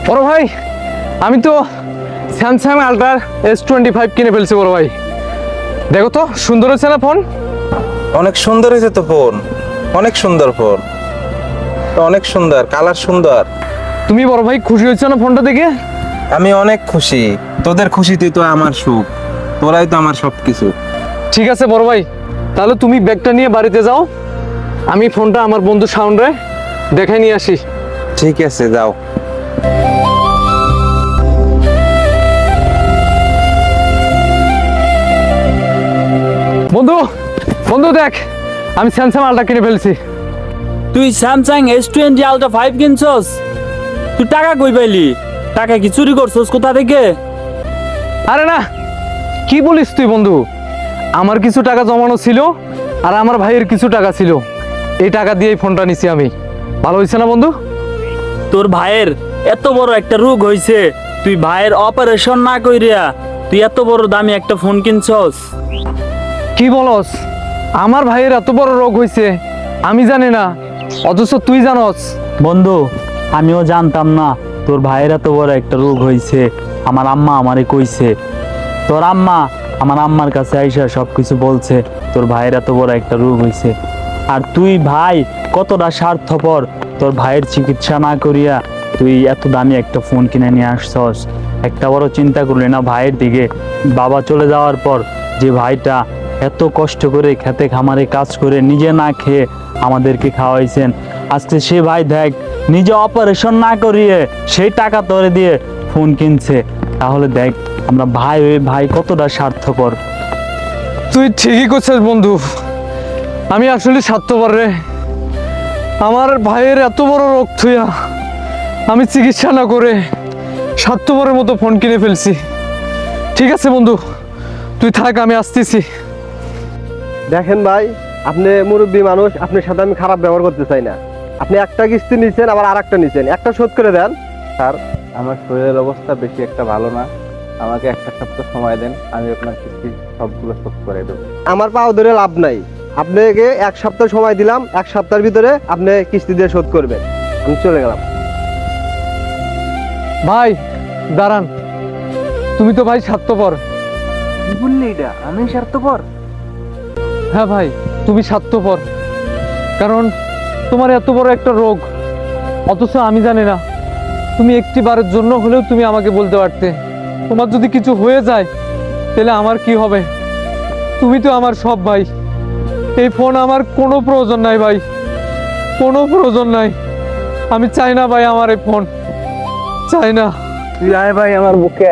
বড় ভাই, আমি তো স্যামসাং আল্ট্রা S25 কিনে ফেলছি বড় ভাই। দেখো তো সুন্দর হয়েছে না ফোন? অনেক সুন্দর হয়েছে তো ফোন, অনেক সুন্দর ফোন, অনেক সুন্দর কালার সুন্দর। তুমি বড় ভাই খুশি হয়েছো না ফোনটা দেখে? আমি অনেক খুশি, তোদের খুশিতেই তো আমার সুখ, তোরাই তো আমার সবকিছু। ঠিক আছে বড় ভাই, তাহলে তুমি ব্যাগটা নিয়ে বাড়িতে যাও, আমি ফোনটা আমার বন্ধু সাউন্ডে দেখাই নিয়ে আসি। ঠিক আছে, যাও। বন্ধু, বন্ধু দেখ, আমি স্যামসাং আল্ট্রা কিনে ফেলছি। তুই স্যামসাং S20 আলট্রা 5 কিনছস? তুই টাকা কই পাইলি? টাকা কি চুরি করছস কোথা থেকে? আরে না, কি বলিস তুই বন্ধু? আমার কিছু টাকা জমানো ছিল আর আমার ভাইয়ের কিছু টাকা ছিল, এই টাকা দিয়েই ফোনটা নিছি আমি। ভালো হয়েছে না বন্ধু? তোর ভাইয়ের এত বড় একটা রোগ হইছে, তুই ভাইয়ের অপারেশন না কইরা তুই এত বড় দামি একটা ফোন কিনছস? কি বলস? আমার ভাইয়ের এত বড় রোগ হয়েছে আমি জানি না, অথচ তুই জানস। বন্ধু, আমিও জানতাম না তোর ভাইয়ের এত বড় একটা রোগ হইছে। আমার আম্মা আমারে কইছে, তোর আম্মা আমার আম্মার কাছে আইসা সবকিছু বলছে তোর ভাইয়ের এত বড় একটা রোগ হইছে। আর তুই ভাই কতটা স্বার্থপর, তোর ভাইয়ের চিকিৎসা না করিয়া তুই এত দামি একটা ফোন কিনে নিয়ে আসছস। একটা বড় চিন্তা করলি না ভাইয়ের দিকে? বাবা চলে যাওয়ার পর যে ভাইটা এত কষ্ট করে খেতে খামারে কাজ করে নিজে না খেয়ে আমাদেরকে খাওয়াইছেন, আজকে সে ভাই দেখ নিজে অপারেশন না করিয়ে সেই টাকা তোরে দিয়ে ফোন কিনছে। তাহলে দেখ আমরা ভাই ওই ভাই কতটা স্বার্থপর। তুই ঠিকই করছিস বন্ধু, আমি আসলে স্বার্থপর রে। আমার ভাইয়ের এত বড় রোগ থুইয়া আমি চিকিৎসা না করে স্বার্থপরের মতো ফোন কিনে ফেলছি। ঠিক আছে বন্ধু, তুই থাক, আমি আসতেছি। দেখেন ভাই, আপনি মুরব্বী মানুষ, আপনার সাথে আমি খারাপ ব্যবহার করতে চাই না। আপনি একটা কিস্তি নিছেন, আবার আর একটা নিছেন, একটা শোধ করে দেন। স্যার, আমার শরীরের অবস্থা বেশি একটা ভালো না, আমাকে একটা সপ্তাহ সময় দেন, আমি আপনার কিস্তি সবগুলো শোধ করে দেবো। আমার পাও ধরে লাভ নাই, আপনাকে এক সপ্তাহ সময় দিলাম, এক সপ্তাহের ভিতরে আপনি কিস্তি দিয়ে শোধ করবেন। আমি চলে গেলাম। ভাই দাঁড়ান, তুমি তো ভাই স্বার্থপর। কি বললি এটা? আমি স্বার্থপর? হ্যাঁ ভাই, তুমি স্বার্থপর, কারণ তোমার এত বড় একটা রোগ, অথচ আমি জানি না। তুমি একটি বারের জন্য হলেও তুমি আমাকে বলতে পারতে, তোমার যদি কিছু হয়ে যায় তাহলে আমার কি হবে? তুমি তো আমার সব ভাই। এই ফোন আমার কোনো প্রয়োজন নাই ভাই, কোনো প্রয়োজন নাই। আমি চাই না ভাই আমার এই ফোন, চাই না। তুই আয় ভাই আমার বুকে।